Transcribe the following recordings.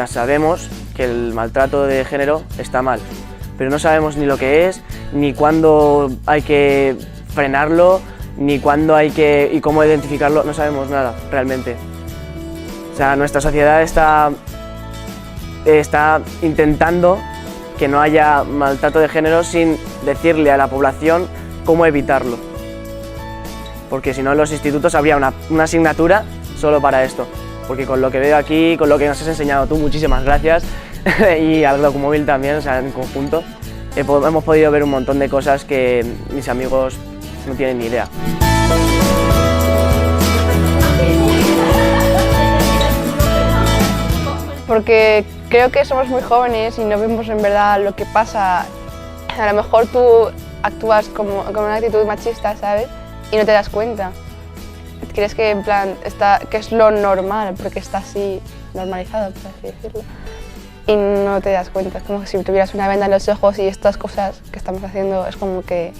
sea, sabemos que el maltrato de género está mal, pero no sabemos ni lo que es, ni cuándo hay que frenarlo, ni cuándo hay que y cómo identificarlo, no sabemos nada realmente. O sea, nuestra sociedad está intentando que no haya maltrato de género sin decirle a la población cómo evitarlo. Porque si no en los institutos habría una asignatura solo para esto. Porque con lo que veo aquí, con lo que nos has enseñado tú, muchísimas gracias, y al Documóvil también, o sea, en conjunto, hemos podido ver un montón de cosas que mis amigos no tienen ni idea. Porque creo que somos muy jóvenes y no vemos en verdad lo que pasa. A lo mejor tú actúas con una actitud machista, ¿sabes? Y no te das cuenta. Crees que en plan que es lo normal, porque está así normalizado, por así decirlo. Y no te das cuenta, es como si tuvieras una venda en los ojos y estas cosas que estamos haciendo es como que,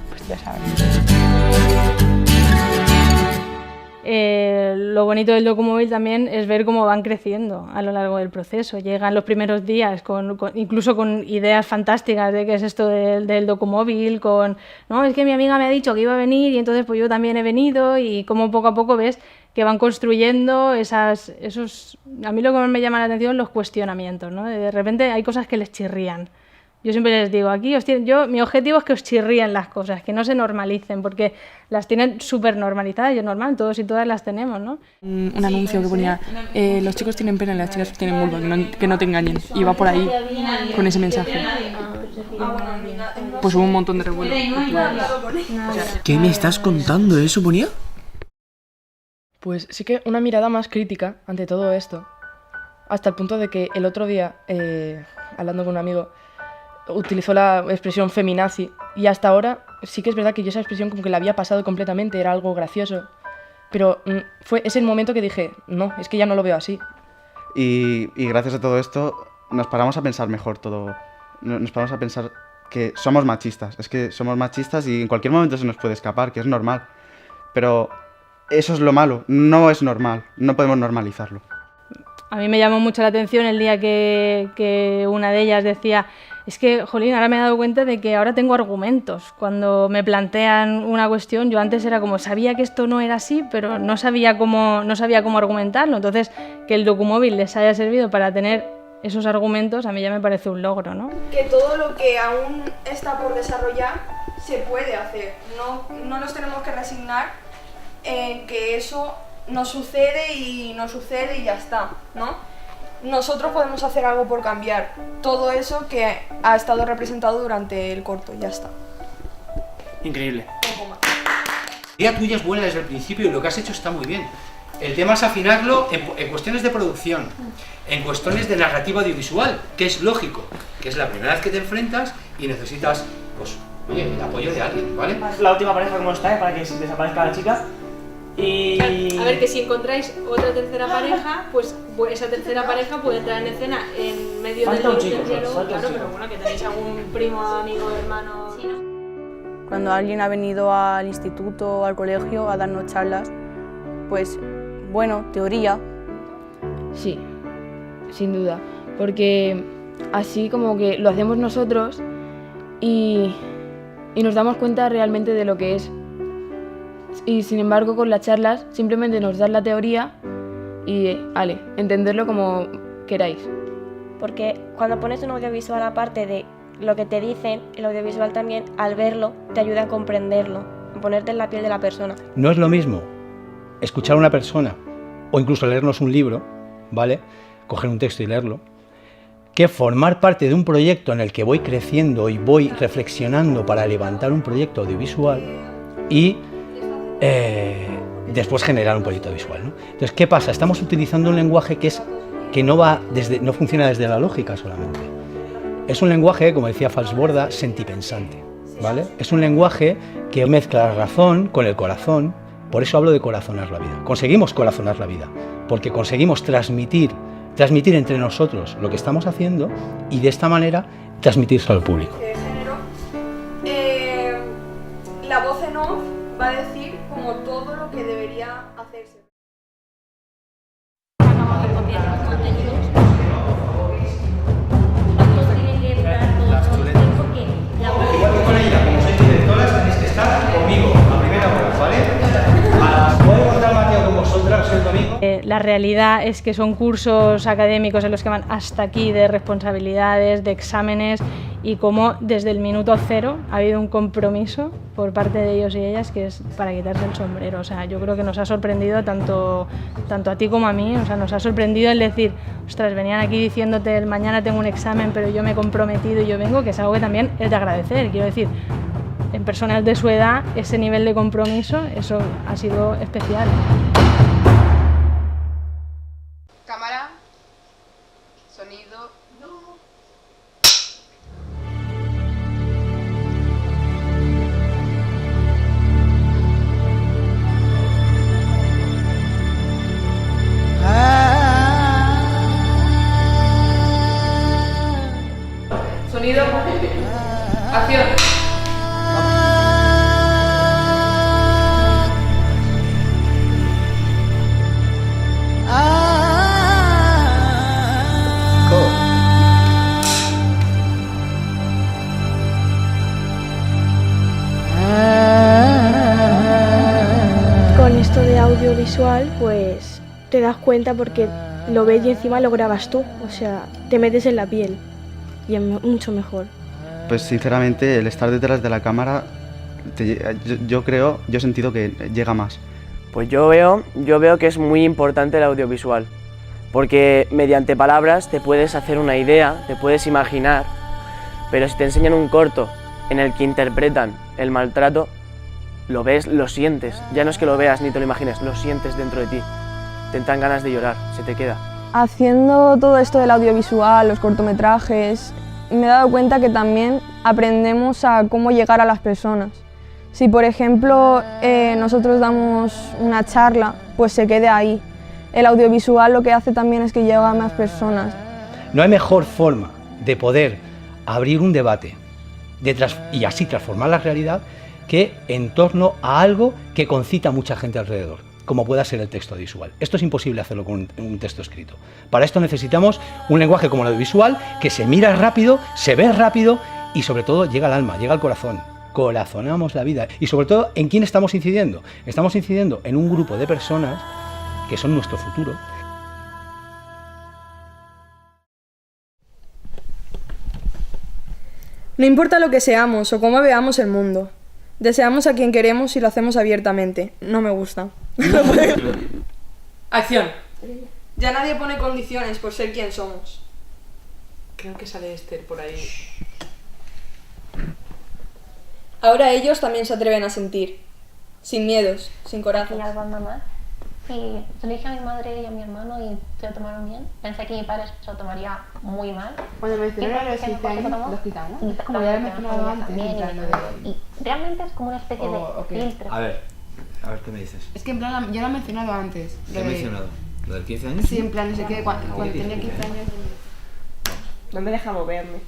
pues ya sabes. Lo bonito del Documóvil también es ver cómo van creciendo a lo largo del proceso. Llegan los primeros días incluso con ideas fantásticas de qué es esto del Documóvil, no, es que mi amiga me ha dicho que iba a venir y entonces pues yo también he venido, y cómo poco a poco ves que van construyendo esos... A mí lo que más me llama la atención son los cuestionamientos, ¿no? De repente hay cosas que les chirrían. Yo siempre les digo, mi objetivo es que os chirríen las cosas, que no se normalicen, porque las tienen súper normalizadas y es normal, todos y todas las tenemos, ¿no? Un anuncio que ponía, los chicos tienen pena y las chicas tienen vulva, que no te engañen, y va por ahí con ese mensaje. Pues hubo un montón de revuelo. ¿Qué me estás contando? ¿Eso ponía? Pues sí que una mirada más crítica ante todo esto, hasta el punto de que el otro día, hablando con un amigo, utilizó la expresión feminazi, y hasta ahora sí que es verdad que yo esa expresión como que la había pasado completamente, era algo gracioso, pero es el momento que dije, no, es que ya no lo veo así. Y gracias a todo esto nos paramos a pensar mejor todo, nos paramos a pensar que somos machistas, es que somos machistas y en cualquier momento se nos puede escapar, que es normal, pero eso es lo malo, no es normal, no podemos normalizarlo. A mí me llamó mucho la atención el día que una de ellas decía, es que, jolín, ahora me he dado cuenta de que ahora tengo argumentos. Cuando me plantean una cuestión, yo antes era como, sabía que esto no era así, pero no sabía cómo argumentarlo. Entonces, que el Documóvil les haya servido para tener esos argumentos, a mí ya me parece un logro, ¿no? Que todo lo que aún está por desarrollar se puede hacer. No nos tenemos que resignar en que eso nos sucede y ya está, ¿no? Nosotros podemos hacer algo por cambiar todo eso que ha estado representado durante el corto, ya está. Increíble. La idea tuya es buena desde el principio y lo que has hecho está muy bien. El tema es afinarlo en cuestiones de producción, en cuestiones de narrativa audiovisual, que es lógico, que es la primera vez que te enfrentas y necesitas, pues, oye, el apoyo de alguien, ¿vale? La última pareja como está, para que desaparezca la chica. Y... A ver, que si encontráis otra tercera pareja, pues esa tercera pareja puede entrar en escena en medio del diálogo, claro, pero bueno, que tenéis algún primo, amigo, hermano... Sí, ¿no? Cuando alguien ha venido al instituto o al colegio a darnos charlas, pues, bueno, teoría. Sí, sin duda, porque así como que lo hacemos nosotros y nos damos cuenta realmente de lo que es. Y sin embargo con las charlas simplemente nos dan la teoría y entenderlo como queráis. Porque cuando pones un audiovisual aparte de lo que te dicen, el audiovisual también al verlo te ayuda a comprenderlo, a ponerte en la piel de la persona. No es lo mismo escuchar a una persona o incluso leernos un libro, ¿vale? Coger un texto y leerlo, que formar parte de un proyecto en el que voy creciendo y voy reflexionando para levantar un proyecto audiovisual y después generar un proyecto visual, ¿no? Entonces, ¿qué pasa? Estamos utilizando un lenguaje que no funciona desde la lógica solamente. Es un lenguaje, como decía Falsborda, sentipensante, ¿vale? Es un lenguaje que mezcla la razón con el corazón, por eso hablo de corazonar la vida. Conseguimos corazonar la vida, porque conseguimos transmitir entre nosotros lo que estamos haciendo y de esta manera transmitírselo al público. La voz en off va a decir como todo lo que debería hacerse. Acabamos de copiar los contenidos la realidad es que son cursos académicos en los que van hasta aquí de responsabilidades, de exámenes, y cómo desde el minuto cero ha habido un compromiso por parte de ellos y ellas que es para quitarse el sombrero. O sea, yo creo que nos ha sorprendido tanto a ti como a mí. O sea, nos ha sorprendido el decir, ostras, venían aquí diciéndote mañana tengo un examen, pero yo me he comprometido y yo vengo, que es algo que también es de agradecer. Quiero decir, en personas de su edad, ese nivel de compromiso, eso ha sido especial. Cámara, sonido. Sonido. Acción. Con esto de audiovisual, pues te das cuenta porque lo ves y encima lo grabas tú, o sea, te metes en la piel y es mucho mejor. Pues sinceramente el estar detrás de la cámara, yo he sentido que llega más. Pues yo veo que es muy importante el audiovisual, porque mediante palabras te puedes hacer una idea, te puedes imaginar, pero si te enseñan un corto en el que interpretan el maltrato, lo ves, lo sientes, ya no es que lo veas ni te lo imagines, lo sientes dentro de ti, te entran ganas de llorar, se te queda. Haciendo todo esto del audiovisual, los cortometrajes, me he dado cuenta que también aprendemos a cómo llegar a las personas. Si por ejemplo nosotros damos una charla, pues se quede ahí. El audiovisual lo que hace también es que llega a más personas. No hay mejor forma de poder abrir un debate y así transformar la realidad que en torno a algo que concita a mucha gente alrededor, como pueda ser el texto visual. Esto es imposible hacerlo con un texto escrito. Para esto necesitamos un lenguaje como el audiovisual, que se mira rápido, se ve rápido y sobre todo llega al alma, llega al corazón. Corazonamos la vida y sobre todo, ¿en quién estamos incidiendo? Estamos incidiendo en un grupo de personas que son nuestro futuro. No importa lo que seamos o cómo veamos el mundo. Deseamos a quien queremos y lo hacemos abiertamente. No me gusta. Acción. Ya nadie pone condiciones por ser quien somos. Creo que sale Esther por ahí. Ahora ellos también se atreven a sentir. Sin miedos, sin coraje. Y algo mamá. Y se lo dije a mi madre y a mi hermano y se lo tomaron bien. Pensé que mi padre se lo tomaría muy mal. Cuando mencionaron los 15 años, los quitamos, ¿no? Como ya he mencionado antes, en plan lo de... Y realmente es como una especie de filtro. A ver, ¿qué me dices? Es que en plan, yo lo he mencionado antes. ¿Qué he mencionado? ¿Lo del 15 años? Sí, en plan, no sé qué, cuando tenía 15 años... No me deja moverme.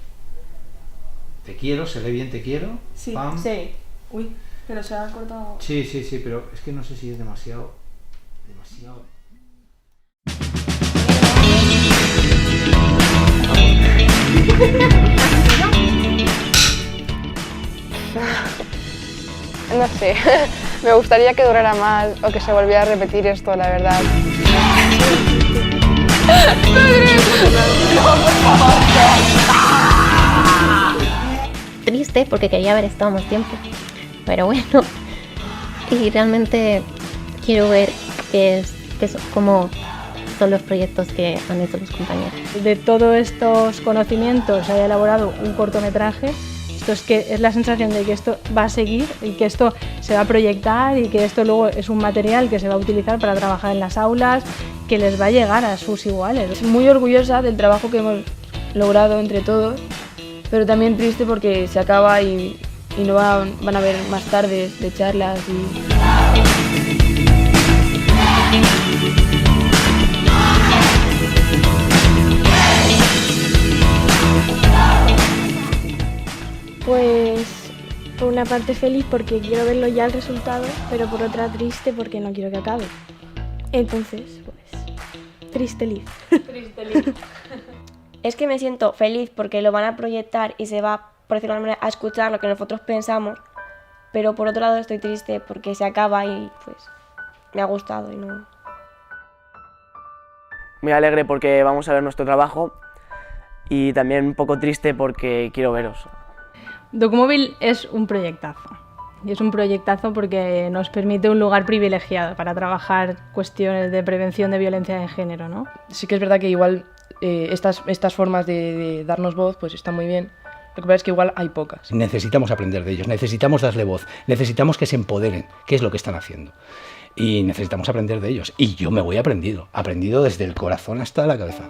Te quiero, se lee bien te quiero. Sí, Pam. sí. Uy, pero se ha cortado... Sí, pero es que no sé si es demasiado... No sé, me gustaría que durara más o que se volviera a repetir esto, la verdad. Triste porque quería haber estado más tiempo, pero bueno. Y realmente quiero ver cómo son los proyectos que han hecho los compañeros. De todos estos conocimientos se haya elaborado un cortometraje. Esto es la sensación de que esto va a seguir y que esto se va a proyectar y que esto luego es un material que se va a utilizar para trabajar en las aulas, que les va a llegar a sus iguales. Estoy muy orgullosa del trabajo que hemos logrado entre todos, pero también triste porque se acaba y no van a haber más tardes de charlas Pues por una parte feliz porque quiero verlo ya el resultado, pero por otra triste porque no quiero que acabe. Entonces, pues, triste-liz. Es que me siento feliz porque lo van a proyectar y se va, por decirlo de alguna manera, a escuchar lo que nosotros pensamos, pero por otro lado estoy triste porque se acaba y pues me ha gustado y no... muy alegre porque vamos a ver nuestro trabajo y también un poco triste porque quiero veros. Documóvil es un proyectazo. Y es un proyectazo porque nos permite un lugar privilegiado para trabajar cuestiones de prevención de violencia de género, ¿no? Sí que es verdad que igual estas formas de darnos voz pues están muy bien. Lo que pasa es que igual hay pocas. Necesitamos aprender de ellos, necesitamos darle voz, necesitamos que se empoderen, qué es lo que están haciendo. Y necesitamos aprender de ellos. Y yo me voy aprendido desde el corazón hasta la cabeza.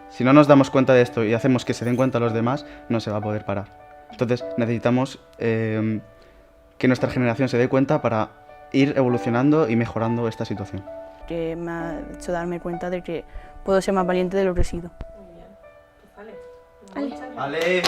Si no nos damos cuenta de esto y hacemos que se den cuenta los demás, no se va a poder parar. Entonces necesitamos que nuestra generación se dé cuenta para ir evolucionando y mejorando esta situación. Que me ha hecho darme cuenta de que puedo ser más valiente de lo que he sido. ¡Ale! ¡Ale!